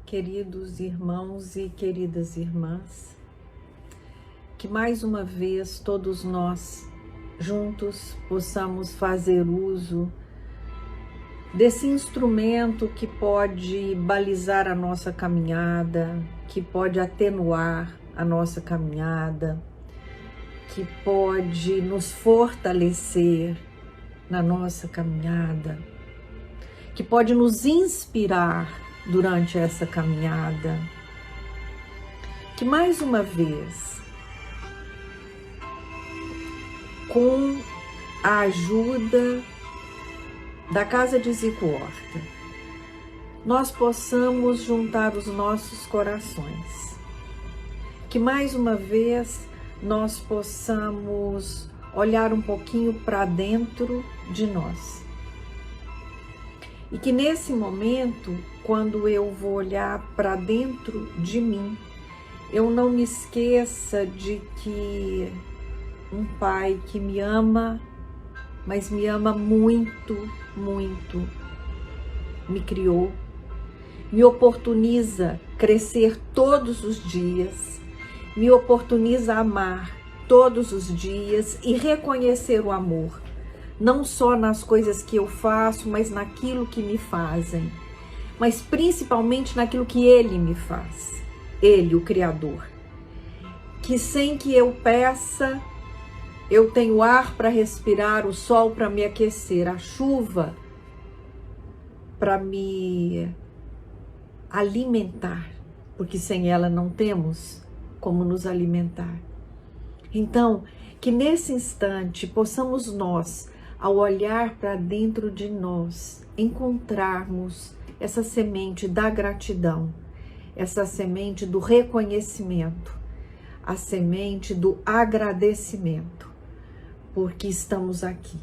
queridos irmãos e queridas irmãs, que mais uma vez todos nós juntos possamos fazer uso desse instrumento que pode balizar a nossa caminhada, que pode atenuar a nossa caminhada, que pode nos fortalecer na nossa caminhada, que pode nos inspirar durante essa caminhada, que mais uma vez, com a ajuda da Casa de Zico Horta, nós possamos juntar os nossos corações, que mais uma vez nós possamos olhar um pouquinho para dentro de nós. E que nesse momento, quando eu vou olhar para dentro de mim, eu não me esqueça de que um Pai que me ama, mas me ama muito, muito, me criou, me oportuniza crescer todos os dias, me oportuniza amar todos os dias e reconhecer o amor, não só nas coisas que eu faço, mas naquilo que me fazem, mas principalmente naquilo que Ele me faz, Ele, o Criador, que sem que eu peça, eu tenho ar para respirar, o sol para me aquecer, a chuva para me alimentar, porque sem ela não temos como nos alimentar. Então, que nesse instante possamos nós, ao olhar para dentro de nós, encontrarmos essa semente da gratidão, essa semente do reconhecimento, a semente do agradecimento, porque estamos aqui,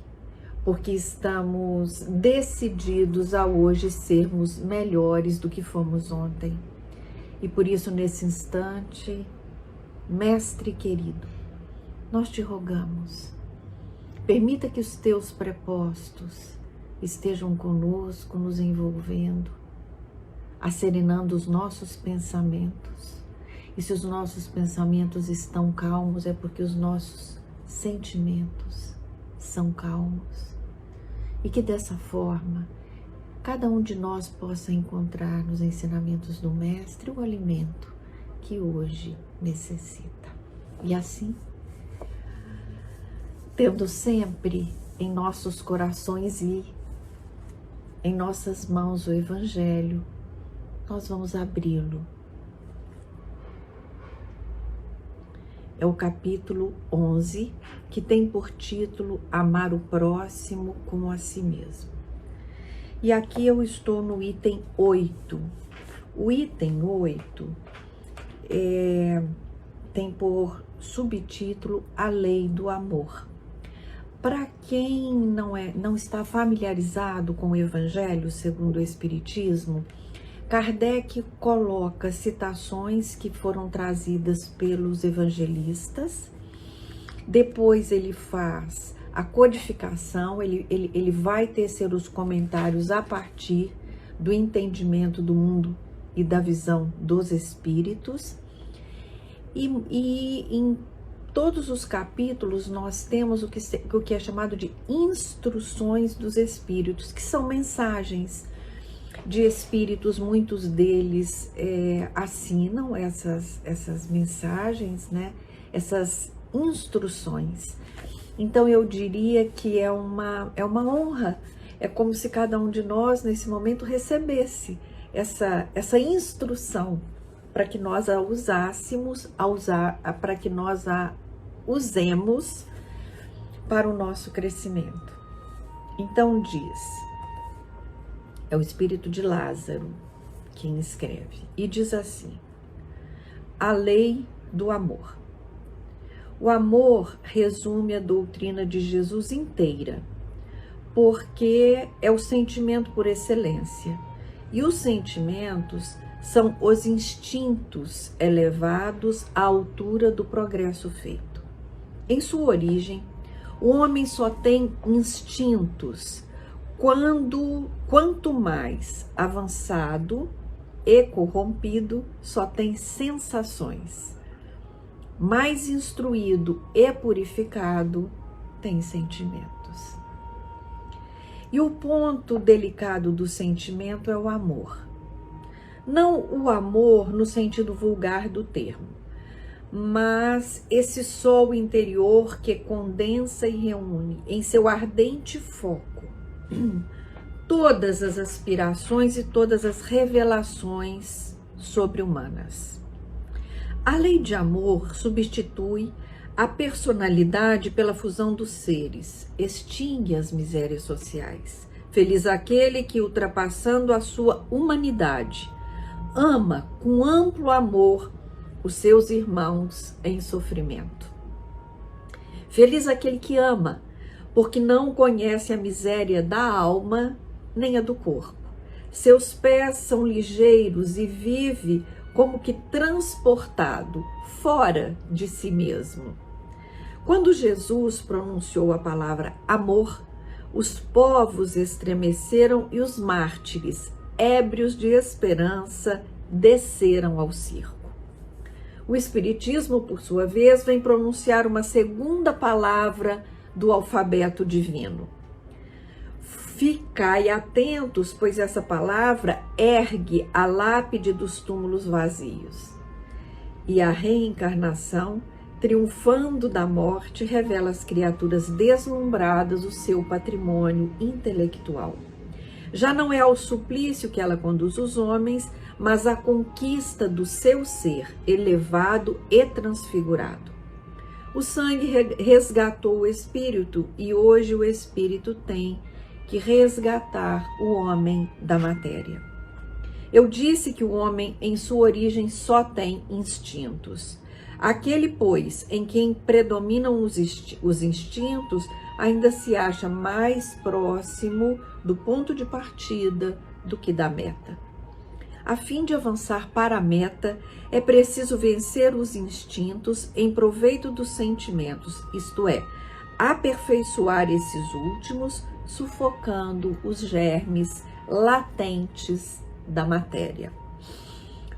porque estamos decididos a hoje sermos melhores do que fomos ontem. E por isso, nesse instante, Mestre querido, nós te rogamos, permita que os teus prepostos estejam conosco, nos envolvendo, acerenando os nossos pensamentos. E se os nossos pensamentos estão calmos, é porque os nossos sentimentos são calmos. E que dessa forma, cada um de nós possa encontrar nos ensinamentos do Mestre o alimento que hoje necessita. E assim, tendo sempre em nossos corações e em nossas mãos o Evangelho, nós vamos abri-lo. É o capítulo 11, que tem por título Amar o Próximo como a si mesmo. E aqui eu estou no item 8. O item 8 tem por subtítulo A Lei do Amor. Para quem não está familiarizado com o Evangelho segundo o Espiritismo, Kardec coloca citações que foram trazidas pelos evangelistas, depois ele faz a codificação, ele vai tecer os comentários a partir do entendimento do mundo e da visão dos espíritos, e em todos os capítulos nós temos o que é chamado de instruções dos espíritos, que são mensagens de espíritos. Muitos deles assinam essas mensagens, né? Essas instruções. Então eu diria que é uma honra, é como se cada um de nós nesse momento recebesse essa instrução para que nós a usássemos, para que nós a usemos para o nosso crescimento. Então diz, é o espírito de Lázaro quem escreve, e diz assim: a lei do amor. O amor resume a doutrina de Jesus inteira, porque é o sentimento por excelência, e os sentimentos são os instintos elevados à altura do progresso feito. Em sua origem, o homem só tem instintos quanto mais avançado e corrompido só tem sensações. Mais instruído e purificado tem sentimentos. E o ponto delicado do sentimento é o amor. Não o amor no sentido vulgar do termo, mas esse sol interior que condensa e reúne em seu ardente foco todas as aspirações e todas as revelações sobre-humanas. A lei de amor substitui a personalidade pela fusão dos seres, extingue as misérias sociais. Feliz aquele que, ultrapassando a sua humanidade, ama com amplo amor os seus irmãos em sofrimento. Feliz aquele que ama, porque não conhece a miséria da alma nem a do corpo. Seus pés são ligeiros e vive como que transportado fora de si mesmo. Quando Jesus pronunciou a palavra amor, os povos estremeceram e os mártires, ébrios de esperança, desceram ao circo. O Espiritismo, por sua vez, vem pronunciar uma segunda palavra do alfabeto divino. Ficai atentos, pois essa palavra ergue a lápide dos túmulos vazios. E a reencarnação, triunfando da morte, revela às criaturas deslumbradas o seu patrimônio intelectual. Já não é ao suplício que ela conduz os homens, mas à conquista do seu ser elevado e transfigurado. O sangue resgatou o espírito e hoje o espírito tem que resgatar o homem da matéria. Eu disse que o homem, em sua origem, só tem instintos. Aquele, pois, em quem predominam os instintos, ainda se acha mais próximo do ponto de partida do que da meta. A fim de avançar para a meta, é preciso vencer os instintos em proveito dos sentimentos, isto é, aperfeiçoar esses últimos, sufocando os germes latentes da matéria.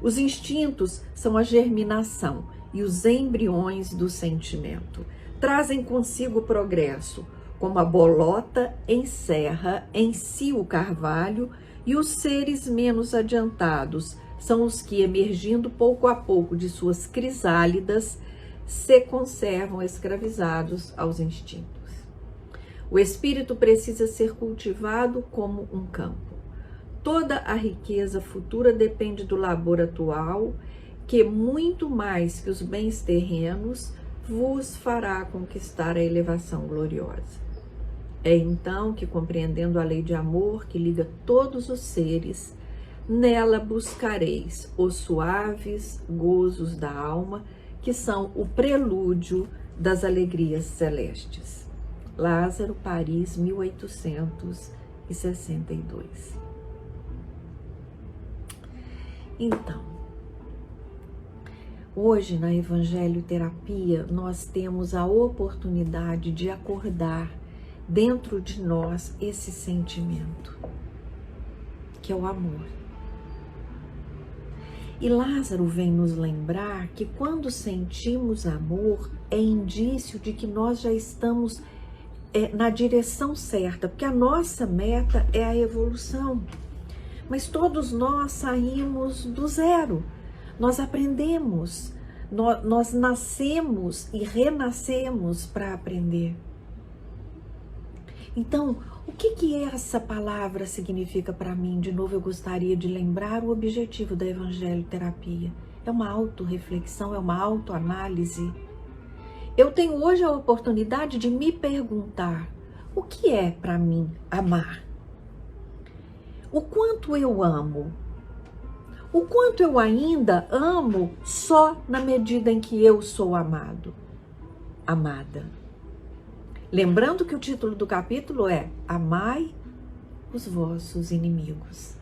Os instintos são a germinação e os embriões do sentimento. Trazem consigo o progresso, como a bolota encerra em si o carvalho, e os seres menos adiantados são os que, emergindo pouco a pouco de suas crisálidas, se conservam escravizados aos instintos. O espírito precisa ser cultivado como um campo. Toda a riqueza futura depende do labor atual, que muito mais que os bens terrenos vos fará conquistar a elevação gloriosa. É então que, compreendendo a lei de amor que liga todos os seres, nela buscareis os suaves gozos da alma, que são o prelúdio das alegrias celestes. Lázaro, Paris, 1862. Então, hoje na Evangelho Terapia, nós temos a oportunidade de acordar dentro de nós esse sentimento, que é o amor. E Lázaro vem nos lembrar que quando sentimos amor, é indício de que nós já estamos na direção certa, porque a nossa meta é a evolução. Mas todos nós saímos do zero, nós aprendemos, nós nascemos e renascemos para aprender. Então, o que essa palavra significa para mim? De novo, eu gostaria de lembrar o objetivo da Evangelho Terapia. É uma autorreflexão, é uma autoanálise. Eu tenho hoje a oportunidade de me perguntar: o que é para mim amar? O quanto eu amo? O quanto eu ainda amo só na medida em que eu sou amado, amada? Lembrando que o título do capítulo é Amai os vossos inimigos.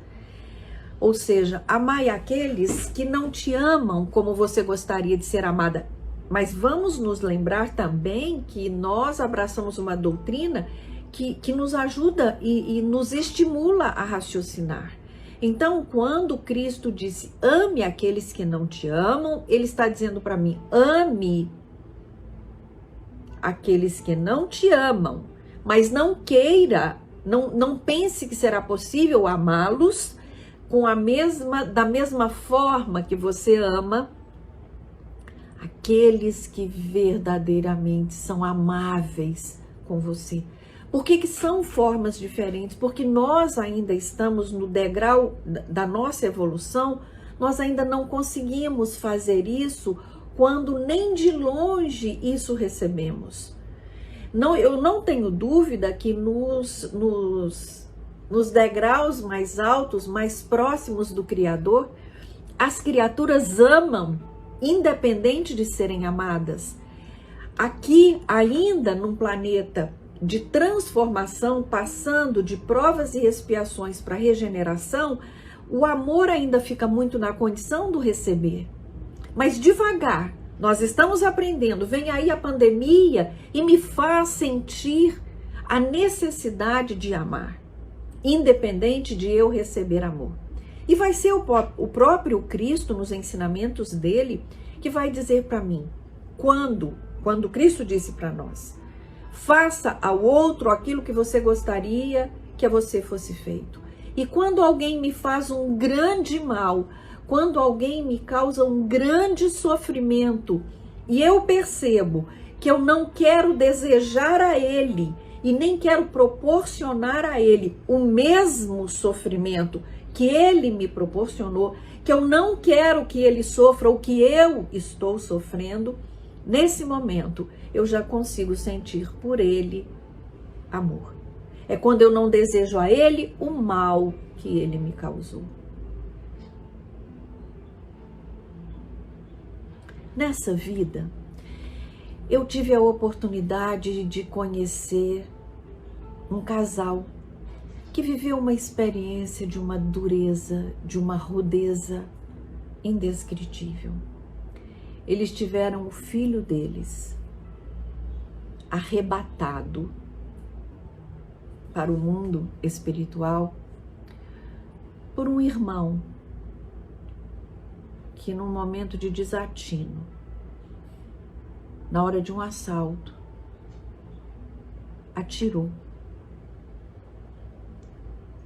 Ou seja, amai aqueles que não te amam como você gostaria de ser amada. Mas vamos nos lembrar também que nós abraçamos uma doutrina que nos ajuda e nos estimula a raciocinar. Então, quando Cristo disse, ame aqueles que não te amam, ele está dizendo para mim, ame aqueles que não te amam, mas não queira, não pense que será possível amá-los da mesma forma que você ama aqueles que verdadeiramente são amáveis com você. Por que são formas diferentes? Porque nós ainda estamos no degrau da nossa evolução, nós ainda não conseguimos fazer isso quando nem de longe isso recebemos. Eu não tenho dúvida que nos degraus mais altos, mais próximos do Criador, as criaturas amam, independente de serem amadas. Aqui, ainda num planeta de transformação, passando de provas e expiações para regeneração, o amor ainda fica muito na condição do receber. Mas devagar, nós estamos aprendendo, vem aí a pandemia e me faz sentir a necessidade de amar, independente de eu receber amor. E vai ser o próprio Cristo, nos ensinamentos dele, que vai dizer para mim, quando Cristo disse para nós, faça ao outro aquilo que você gostaria que a você fosse feito. E quando alguém me faz um grande mal, quando alguém me causa um grande sofrimento, e eu percebo que eu não quero desejar a ele, e nem quero proporcionar a ele o mesmo sofrimento que ele me proporcionou, que eu não quero que ele sofra o que eu estou sofrendo, nesse momento eu já consigo sentir por ele amor. É quando eu não desejo a ele o mal que ele me causou. Nessa vida, eu tive a oportunidade de conhecer um casal que viveu uma experiência de uma dureza, de uma rudeza indescritível. Eles tiveram o filho deles arrebatado para o mundo espiritual por um irmão que, num momento de desatino, na hora de um assalto, atirou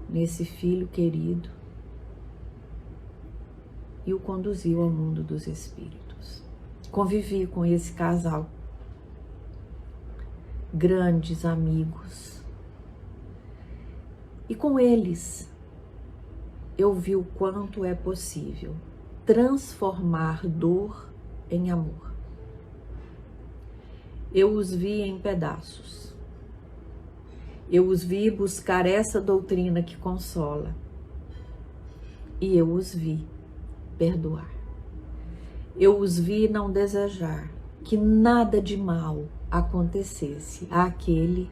nesse filho querido e o conduziu ao mundo dos espíritos. Convivi com esse casal, grandes amigos, e com eles eu vi o quanto é possível transformar dor em amor. Eu os vi em pedaços. Eu os vi buscar essa doutrina que consola. E eu os vi perdoar. Eu os vi não desejar que nada de mal acontecesse àquele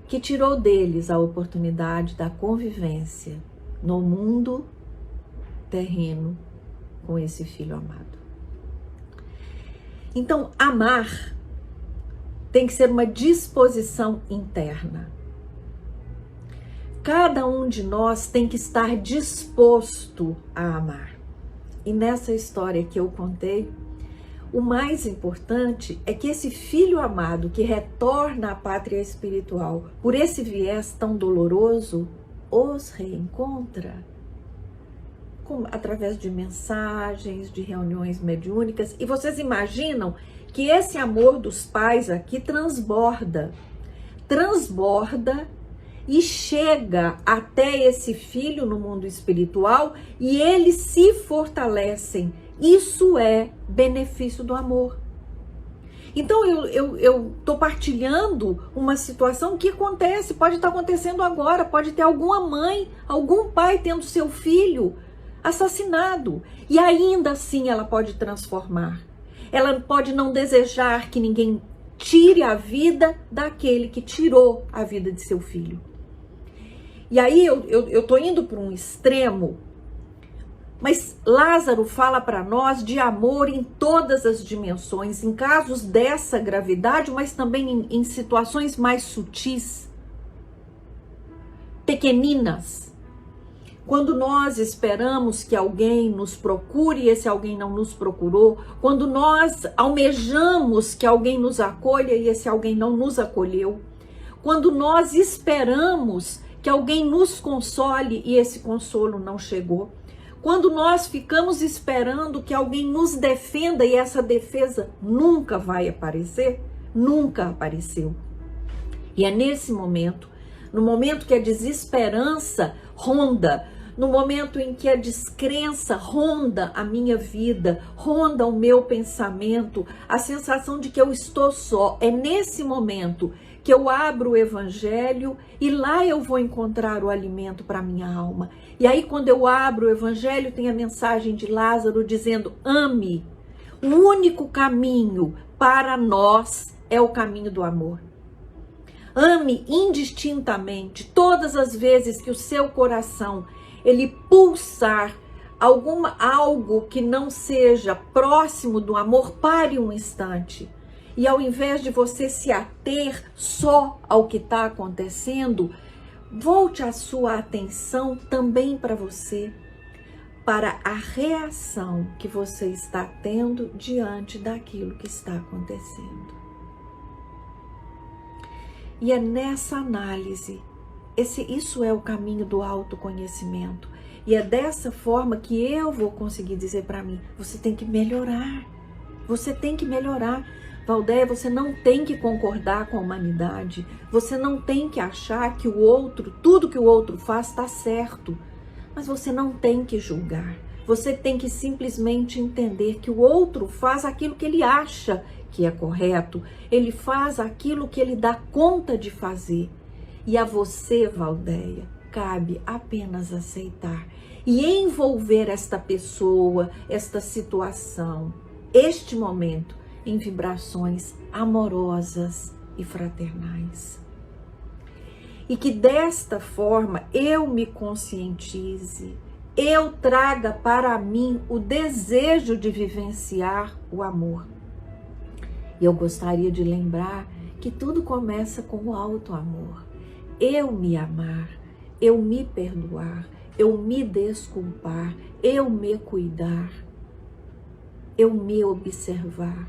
que tirou deles a oportunidade da convivência no mundo terreno com esse filho amado. Então, amar tem que ser uma disposição interna. Cada um de nós tem que estar disposto a amar. E nessa história que eu contei, o mais importante é que esse filho amado que retorna à pátria espiritual por esse viés tão doloroso, os reencontra através de mensagens, de reuniões mediúnicas. E vocês imaginam que esse amor dos pais aqui transborda e chega até esse filho no mundo espiritual e eles se fortalecem. Isso é benefício do amor. Então eu estou partilhando uma situação que acontece, pode estar acontecendo agora, pode ter alguma mãe, algum pai tendo seu filho assassinado, e ainda assim ela pode transformar. Ela pode não desejar que ninguém tire a vida daquele que tirou a vida de seu filho. E aí eu tô indo para um extremo, mas Lázaro fala para nós de amor em todas as dimensões, em casos dessa gravidade, mas também em situações mais sutis, pequeninas, quando nós esperamos que alguém nos procure e esse alguém não nos procurou, quando nós almejamos que alguém nos acolha e esse alguém não nos acolheu, quando nós esperamos que alguém nos console e esse consolo não chegou, quando nós ficamos esperando que alguém nos defenda e essa defesa nunca vai aparecer, nunca apareceu. E é nesse momento, no momento que a desesperança ronda, no momento em que a descrença ronda a minha vida, ronda o meu pensamento, a sensação de que eu estou só, é nesse momento que eu abro o Evangelho e lá eu vou encontrar o alimento para a minha alma. E aí quando eu abro o Evangelho tem a mensagem de Lázaro dizendo: ame. O único caminho para nós é o caminho do amor. Ame indistintamente todas as vezes que o seu coração ele pulsar algo que não seja próximo do amor, pare um instante. E ao invés de você se ater só ao que está acontecendo, volte a sua atenção também para você, para a reação que você está tendo diante daquilo que está acontecendo. E é nessa análise, isso é o caminho do autoconhecimento. E é dessa forma que eu vou conseguir dizer para mim: você tem que melhorar. Você tem que melhorar. Valdeia, você não tem que concordar com a humanidade. Você não tem que achar que o outro, tudo que o outro faz está certo. Mas você não tem que julgar. Você tem que simplesmente entender que o outro faz aquilo que ele acha que é correto. Ele faz aquilo que ele dá conta de fazer. E a você, Valdeia, cabe apenas aceitar e envolver esta pessoa, esta situação, este momento, em vibrações amorosas e fraternais. E que desta forma eu me conscientize, eu traga para mim o desejo de vivenciar o amor. E eu gostaria de lembrar que tudo começa com o auto-amor. Eu me amar, eu me perdoar, eu me desculpar, eu me cuidar, eu me observar.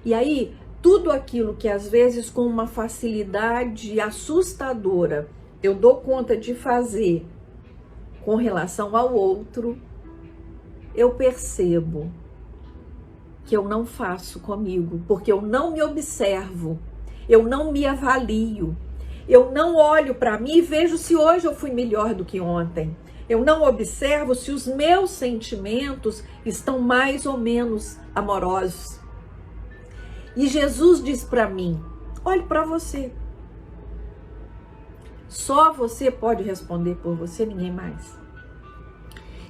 E aí, tudo aquilo que às vezes com uma facilidade assustadora eu dou conta de fazer com relação ao outro, eu percebo que eu não faço comigo, porque eu não me observo, eu não me avalio, eu não olho para mim e vejo se hoje eu fui melhor do que ontem. Eu não observo se os meus sentimentos estão mais ou menos amorosos. E Jesus diz para mim: olhe para você. Só você pode responder por você, ninguém mais.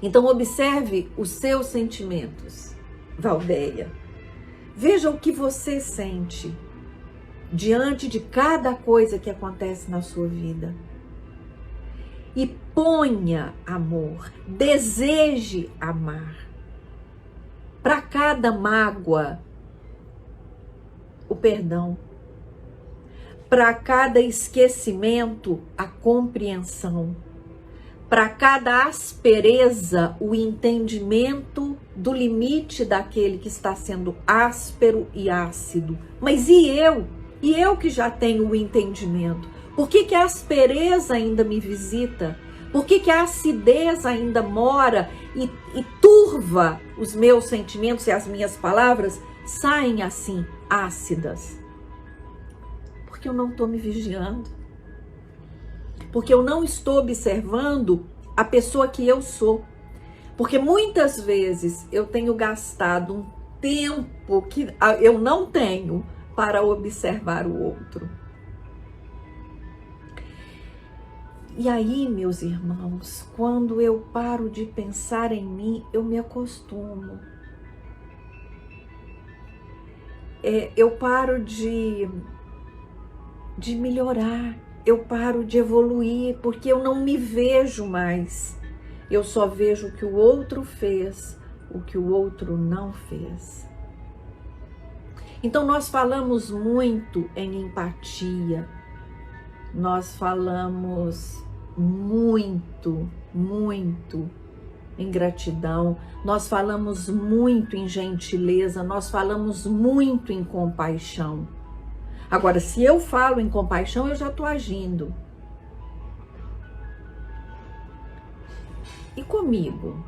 Então observe os seus sentimentos, Valdeia. Veja o que você sente diante de cada coisa que acontece na sua vida. E ponha amor, deseje amar. Para cada mágoa, o perdão. Para cada esquecimento, a compreensão. Para cada aspereza, o entendimento do limite daquele que está sendo áspero e ácido. Mas e eu? E eu que já tenho o entendimento? Por que a aspereza ainda me visita? Por que a acidez ainda mora e turva os meus sentimentos e as minhas palavras saem assim, ácidas? Porque eu não estou me vigiando. Porque eu não estou observando a pessoa que eu sou. Porque muitas vezes eu tenho gastado um tempo que eu não tenho para observar o outro. E aí, meus irmãos, quando eu paro de pensar em mim, eu me acostumo. Eu paro de melhorar, eu paro de evoluir, porque eu não me vejo mais. Eu só vejo o que o outro fez, o que o outro não fez. Então nós falamos muito em empatia, nós falamos muito, muito em gratidão, nós falamos muito em gentileza, nós falamos muito em compaixão. Agora, se eu falo em compaixão, eu já estou agindo. E comigo,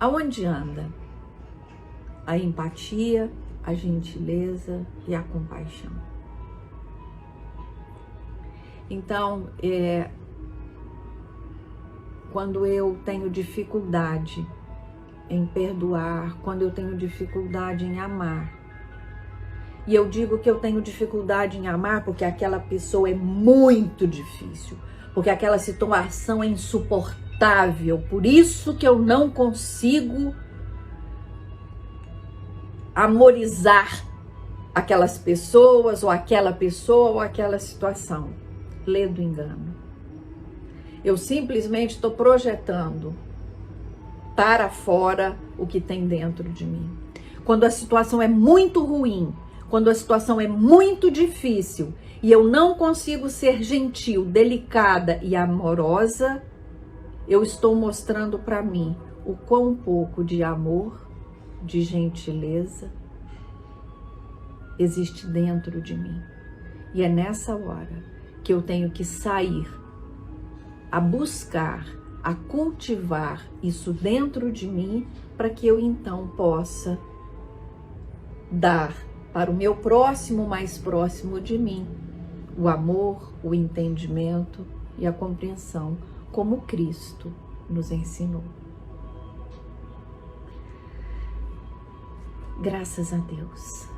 aonde anda a empatia, a gentileza e a compaixão? Então, quando eu tenho dificuldade em perdoar, quando eu tenho dificuldade em amar, e eu digo que eu tenho dificuldade em amar porque aquela pessoa é muito difícil, porque aquela situação é insuportável, por isso que eu não consigo amorizar aquelas pessoas, ou aquela pessoa, ou aquela situação. Lê do engano. Eu simplesmente estou projetando para fora o que tem dentro de mim. Quando a situação é muito ruim, quando a situação é muito difícil e eu não consigo ser gentil, delicada e amorosa, eu estou mostrando para mim o quão pouco de amor, de gentileza existe dentro de mim. E é nessa hora que eu tenho que sair a buscar, a cultivar isso dentro de mim, para que eu então possa dar para o meu próximo, mais próximo de mim, o amor, o entendimento e a compreensão, como Cristo nos ensinou. Graças a Deus.